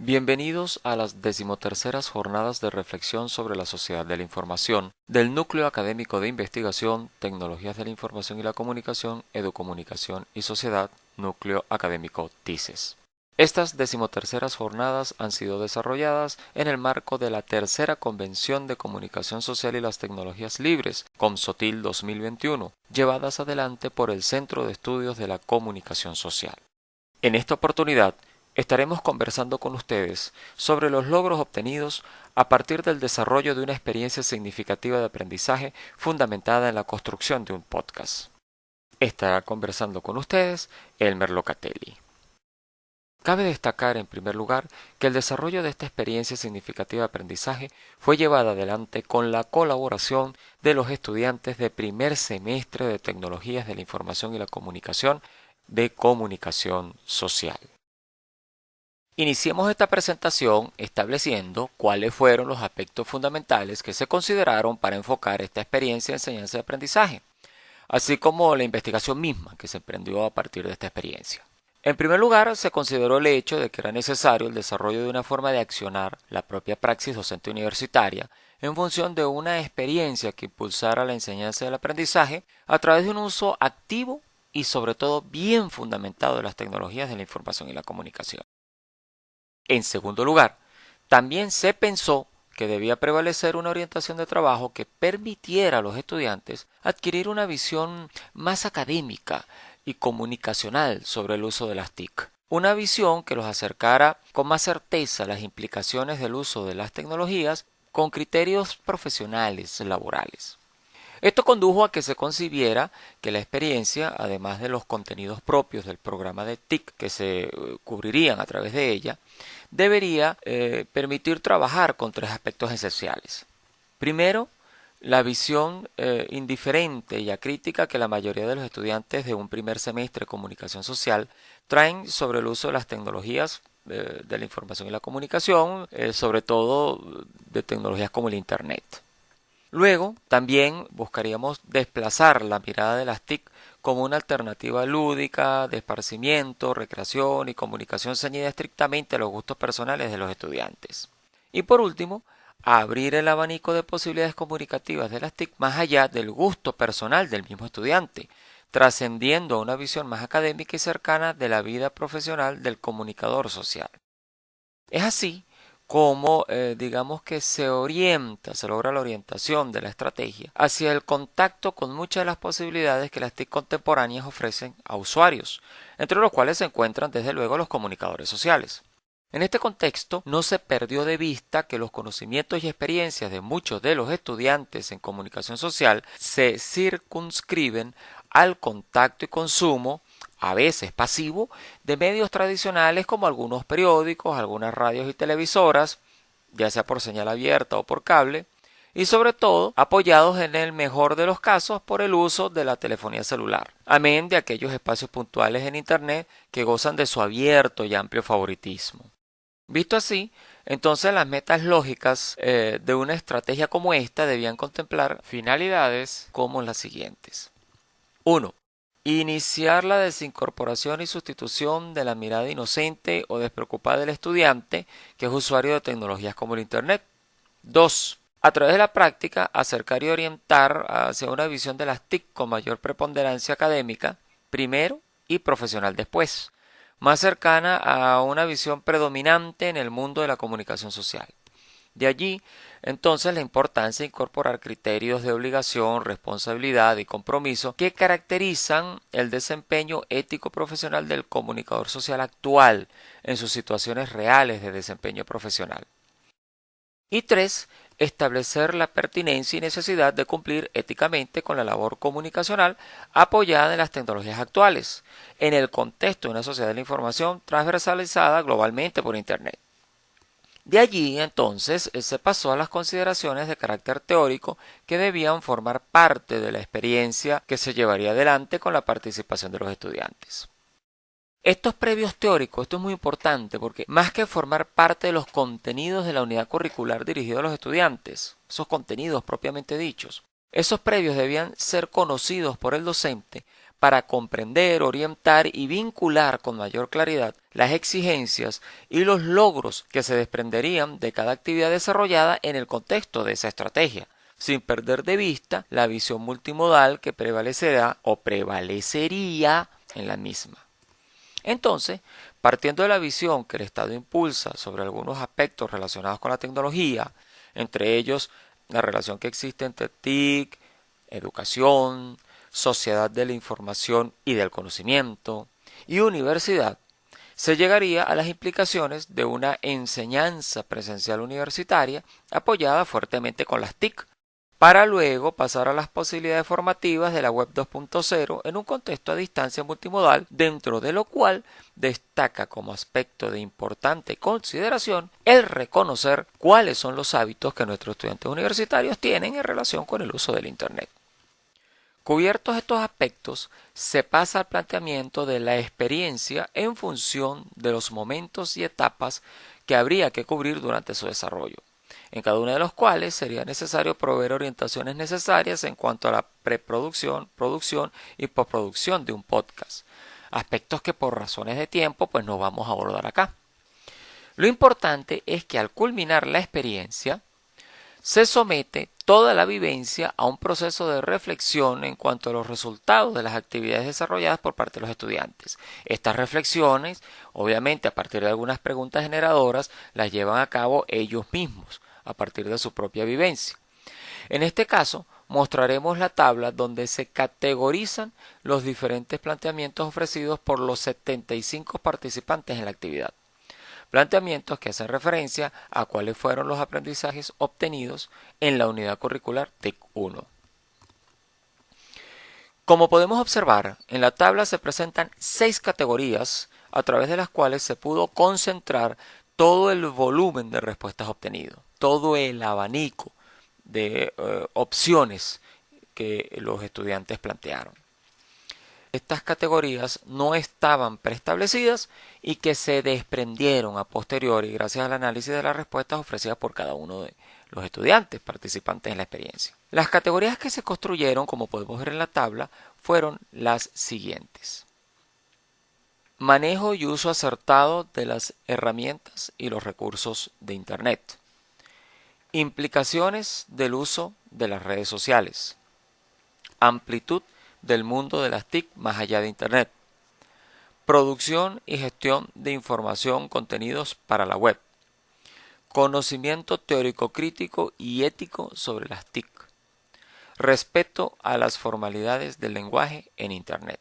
Bienvenidos a las 13ª Jornadas de Reflexión sobre la Sociedad de la Información del Núcleo Académico de Investigación, Tecnologías de la Información y la Comunicación, Educomunicación y Sociedad, Núcleo Académico TICES. Estas 13ª jornadas han sido desarrolladas en el marco de la Tercera Convención de Comunicación Social y las Tecnologías Libres, COMSOTIL 2021, llevadas adelante por el Centro de Estudios de la Comunicación Social. En esta oportunidad, estaremos conversando con ustedes sobre los logros obtenidos a partir del desarrollo de una experiencia significativa de aprendizaje fundamentada en la construcción de un podcast. Estará conversando con ustedes Elmer Locatelli. Cabe destacar, en primer lugar, que el desarrollo de esta experiencia significativa de aprendizaje fue llevada adelante con la colaboración de los estudiantes de primer semestre de Tecnologías de la Información y la Comunicación de Comunicación Social. Iniciemos esta presentación estableciendo cuáles fueron los aspectos fundamentales que se consideraron para enfocar esta experiencia de enseñanza y aprendizaje, así como la investigación misma que se emprendió a partir de esta experiencia. En primer lugar, se consideró el hecho de que era necesario el desarrollo de una forma de accionar la propia praxis docente universitaria en función de una experiencia que impulsara la enseñanza y el aprendizaje a través de un uso activo y sobre todo bien fundamentado de las tecnologías de la información y la comunicación. En segundo lugar, también se pensó que debía prevalecer una orientación de trabajo que permitiera a los estudiantes adquirir una visión más académica y comunicacional sobre el uso de las TIC. Una visión que los acercara con más certeza a las implicaciones del uso de las tecnologías con criterios profesionales laborales. Esto condujo a que se concibiera que la experiencia, además de los contenidos propios del programa de TIC que se cubrirían a través de ella, debería permitir trabajar con tres aspectos esenciales. Primero, la visión indiferente y acrítica que la mayoría de los estudiantes de un primer semestre de comunicación social traen sobre el uso de las tecnologías de la información y la comunicación, sobre todo de tecnologías como el Internet. Luego, también buscaríamos desplazar la mirada de las TIC como una alternativa lúdica, de esparcimiento, recreación y comunicación ceñida estrictamente a los gustos personales de los estudiantes. Y por último, abrir el abanico de posibilidades comunicativas de las TIC más allá del gusto personal del mismo estudiante, trascendiendo a una visión más académica y cercana de la vida profesional del comunicador social. Es así como digamos que se logra la orientación de la estrategia hacia el contacto con muchas de las posibilidades que las TIC contemporáneas ofrecen a usuarios, entre los cuales se encuentran desde luego los comunicadores sociales. En este contexto no se perdió de vista que los conocimientos y experiencias de muchos de los estudiantes en comunicación social se circunscriben al contacto y consumo, a veces pasivo, de medios tradicionales como algunos periódicos, algunas radios y televisoras, ya sea por señal abierta o por cable, y sobre todo apoyados en el mejor de los casos por el uso de la telefonía celular, amén de aquellos espacios puntuales en Internet que gozan de su abierto y amplio favoritismo. Visto así, entonces las metas lógicas de una estrategia como esta debían contemplar finalidades como las siguientes. 1. Iniciar la desincorporación y sustitución de la mirada inocente o despreocupada del estudiante que es usuario de tecnologías como el Internet. 2. A través de la práctica, acercar y orientar hacia una visión de las TIC con mayor preponderancia académica, primero, y profesional después, más cercana a una visión predominante en el mundo de la comunicación social. De allí, entonces, la importancia de incorporar criterios de obligación, responsabilidad y compromiso que caracterizan el desempeño ético profesional del comunicador social actual en sus situaciones reales de desempeño profesional. Y 3. Establecer la pertinencia y necesidad de cumplir éticamente con la labor comunicacional apoyada en las tecnologías actuales, en el contexto de una sociedad de la información transversalizada globalmente por Internet. De allí, entonces, se pasó a las consideraciones de carácter teórico que debían formar parte de la experiencia que se llevaría adelante con la participación de los estudiantes. Estos previos teóricos, esto es muy importante porque más que formar parte de los contenidos de la unidad curricular dirigido a los estudiantes, esos contenidos propiamente dichos, esos previos debían ser conocidos por el docente para comprender, orientar y vincular con mayor claridad las exigencias y los logros que se desprenderían de cada actividad desarrollada en el contexto de esa estrategia, sin perder de vista la visión multimodal que prevalecerá o prevalecería en la misma. Entonces, partiendo de la visión que el Estado impulsa sobre algunos aspectos relacionados con la tecnología, entre ellos la relación que existe entre TIC, educación, sociedad de la información y del conocimiento y universidad, se llegaría a las implicaciones de una enseñanza presencial universitaria apoyada fuertemente con las TIC, para luego pasar a las posibilidades formativas de la Web 2.0 en un contexto a distancia multimodal, dentro de lo cual destaca como aspecto de importante consideración el reconocer cuáles son los hábitos que nuestros estudiantes universitarios tienen en relación con el uso del Internet. Cubiertos estos aspectos, se pasa al planteamiento de la experiencia en función de los momentos y etapas que habría que cubrir durante su desarrollo, en cada uno de los cuales sería necesario proveer orientaciones necesarias en cuanto a la preproducción, producción y postproducción de un podcast, aspectos que por razones de tiempo pues no vamos a abordar acá. Lo importante es que al culminar la experiencia, se somete toda la vivencia a un proceso de reflexión en cuanto a los resultados de las actividades desarrolladas por parte de los estudiantes. Estas reflexiones, obviamente a partir de algunas preguntas generadoras, las llevan a cabo ellos mismos, a partir de su propia vivencia. En este caso, mostraremos la tabla donde se categorizan los diferentes planteamientos ofrecidos por los 75 participantes en la actividad. Planteamientos que hacen referencia a cuáles fueron los aprendizajes obtenidos en la unidad curricular TIC 1. Como podemos observar, en la tabla se presentan 6 categorías a través de las cuales se pudo concentrar todo el volumen de respuestas obtenido, todo el abanico de opciones que los estudiantes plantearon. Estas categorías no estaban preestablecidas y que se desprendieron a posteriori gracias al análisis de las respuestas ofrecidas por cada uno de los estudiantes participantes en la experiencia. Las categorías que se construyeron, como podemos ver en la tabla, fueron las siguientes: manejo y uso acertado de las herramientas y los recursos de Internet, implicaciones del uso de las redes sociales, amplitud del mundo de las TIC más allá de Internet, producción y gestión de información, contenidos para la web, conocimiento teórico crítico y ético sobre las TIC, respeto a las formalidades del lenguaje en Internet.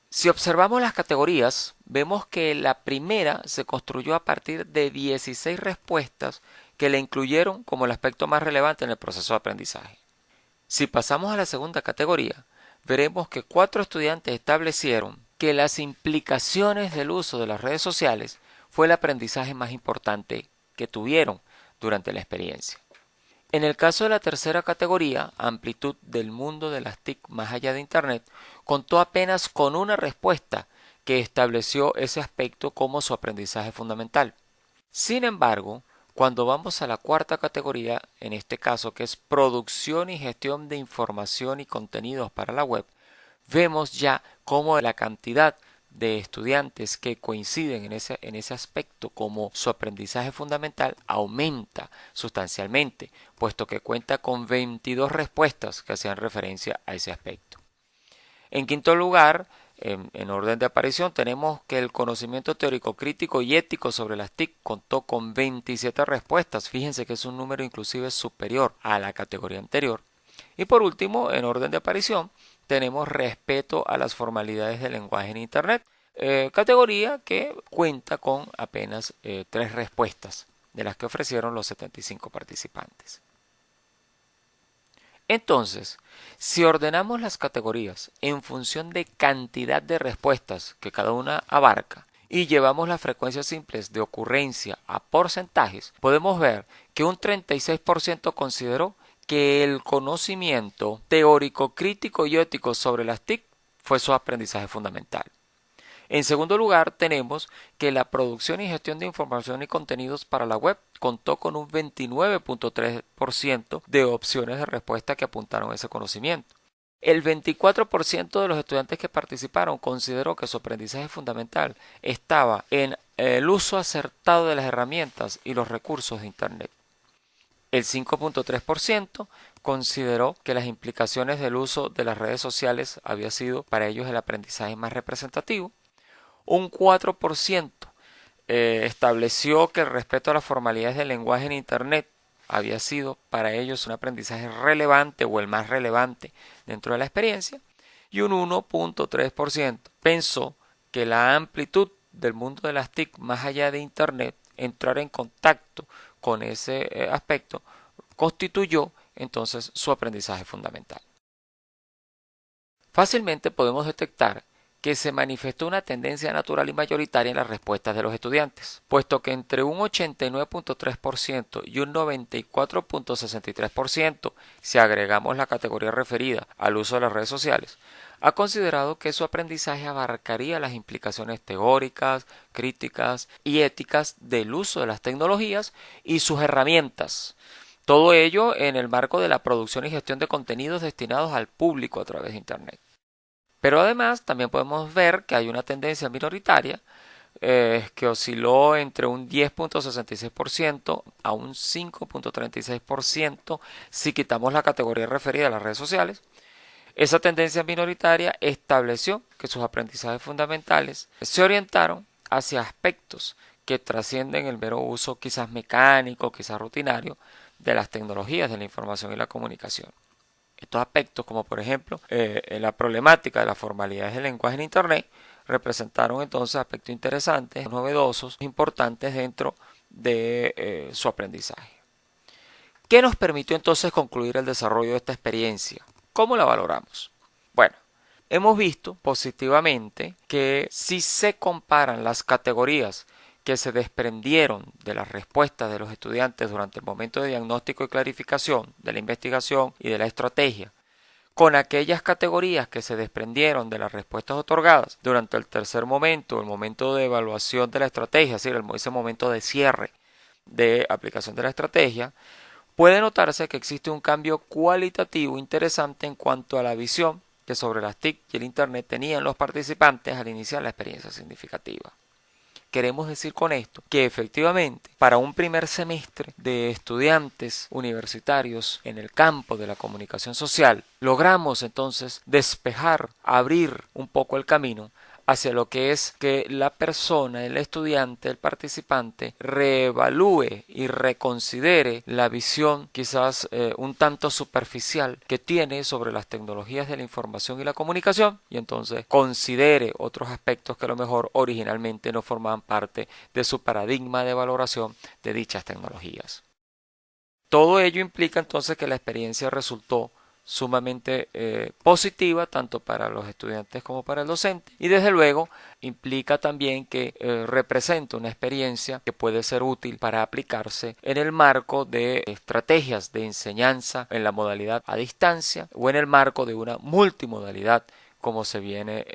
Si observamos las categorías, vemos que la primera se construyó a partir de 16 respuestas que le incluyeron como el aspecto más relevante en el proceso de aprendizaje. Si pasamos a la segunda categoría, veremos que 4 estudiantes establecieron que las implicaciones del uso de las redes sociales fue el aprendizaje más importante que tuvieron durante la experiencia. En el caso de la tercera categoría, amplitud del mundo de las TIC más allá de Internet, contó apenas con una respuesta que estableció ese aspecto como su aprendizaje fundamental. Sin embargo, cuando vamos a la cuarta categoría, en este caso que es producción y gestión de información y contenidos para la web, vemos ya cómo la cantidad de estudiantes que coinciden en ese aspecto como su aprendizaje fundamental aumenta sustancialmente, puesto que cuenta con 22 respuestas que hacían referencia a ese aspecto. En quinto lugar, en orden de aparición, tenemos que el conocimiento teórico crítico y ético sobre las TIC contó con 27 respuestas. Fíjense que es un número inclusive superior a la categoría anterior. Y por último, en orden de aparición, tenemos respeto a las formalidades del lenguaje en Internet, categoría que cuenta con apenas 3 respuestas de las que ofrecieron los 75 participantes. Entonces, si ordenamos las categorías en función de cantidad de respuestas que cada una abarca y llevamos las frecuencias simples de ocurrencia a porcentajes, podemos ver que un 36% consideró que el conocimiento teórico, crítico y ético sobre las TIC fue su aprendizaje fundamental. En segundo lugar, tenemos que la producción y gestión de información y contenidos para la web contó con un 29.3% de opciones de respuesta que apuntaron a ese conocimiento. El 24% de los estudiantes que participaron consideró que su aprendizaje fundamental estaba en el uso acertado de las herramientas y los recursos de Internet. El 5.3% consideró que las implicaciones del uso de las redes sociales había sido para ellos el aprendizaje más representativo. Un 4% estableció que el respeto a las formalidades del lenguaje en Internet había sido para ellos un aprendizaje relevante o el más relevante dentro de la experiencia, y un 1.3% pensó que la amplitud del mundo de las TIC más allá de Internet, entrar en contacto con ese aspecto, constituyó entonces su aprendizaje fundamental. Fácilmente podemos detectar que se manifestó una tendencia natural y mayoritaria en las respuestas de los estudiantes, puesto que entre un 89.3% y un 94.63%, si agregamos la categoría referida al uso de las redes sociales, ha considerado que su aprendizaje abarcaría las implicaciones teóricas, críticas y éticas del uso de las tecnologías y sus herramientas. Todo ello en el marco de la producción y gestión de contenidos destinados al público a través de Internet. Pero además también podemos ver que hay una tendencia minoritaria que osciló entre un 10.66% a un 5.36% si quitamos la categoría referida a las redes sociales. Esa tendencia minoritaria estableció que sus aprendizajes fundamentales se orientaron hacia aspectos que trascienden el mero uso quizás mecánico, quizás rutinario, de las tecnologías de la información y la comunicación. Estos aspectos, como por ejemplo la problemática de las formalidades del lenguaje en Internet, representaron entonces aspectos interesantes, novedosos, importantes dentro de su aprendizaje. ¿Qué nos permitió entonces concluir el desarrollo de esta experiencia? ¿Cómo la valoramos? Bueno, hemos visto positivamente que si se comparan las categorías que se desprendieron de las respuestas de los estudiantes durante el momento de diagnóstico y clarificación de la investigación y de la estrategia, con aquellas categorías que se desprendieron de las respuestas otorgadas durante el tercer momento, el momento de evaluación de la estrategia, es decir, ese momento de cierre de aplicación de la estrategia, puede notarse que existe un cambio cualitativo interesante en cuanto a la visión que sobre las TIC y el Internet tenían los participantes al iniciar la experiencia significativa. Queremos decir con esto que efectivamente para un primer semestre de estudiantes universitarios en el campo de la comunicación social, logramos entonces despejar, abrir un poco el camino hacia lo que es que la persona, el estudiante, el participante, reevalúe y reconsidere la visión quizás un tanto superficial que tiene sobre las tecnologías de la información y la comunicación, y entonces considere otros aspectos que a lo mejor originalmente no formaban parte de su paradigma de valoración de dichas tecnologías. Todo ello implica entonces que la experiencia resultó sumamente positiva tanto para los estudiantes como para el docente, y desde luego implica también que representa una experiencia que puede ser útil para aplicarse en el marco de estrategias de enseñanza en la modalidad a distancia o en el marco de una multimodalidad como se viene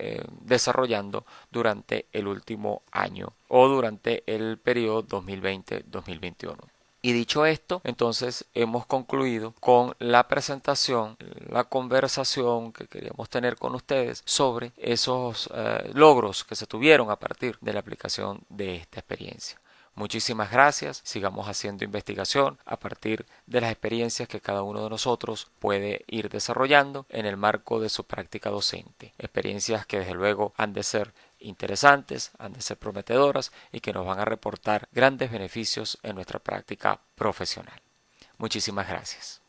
desarrollando durante el último año o durante el periodo 2020-2021. Y dicho esto, entonces hemos concluido con la presentación, la conversación que queríamos tener con ustedes sobre esos logros que se tuvieron a partir de la aplicación de esta experiencia. Muchísimas gracias, sigamos haciendo investigación a partir de las experiencias que cada uno de nosotros puede ir desarrollando en el marco de su práctica docente. Experiencias que desde luego han de ser interesantes, han de ser prometedoras y que nos van a reportar grandes beneficios en nuestra práctica profesional. Muchísimas gracias.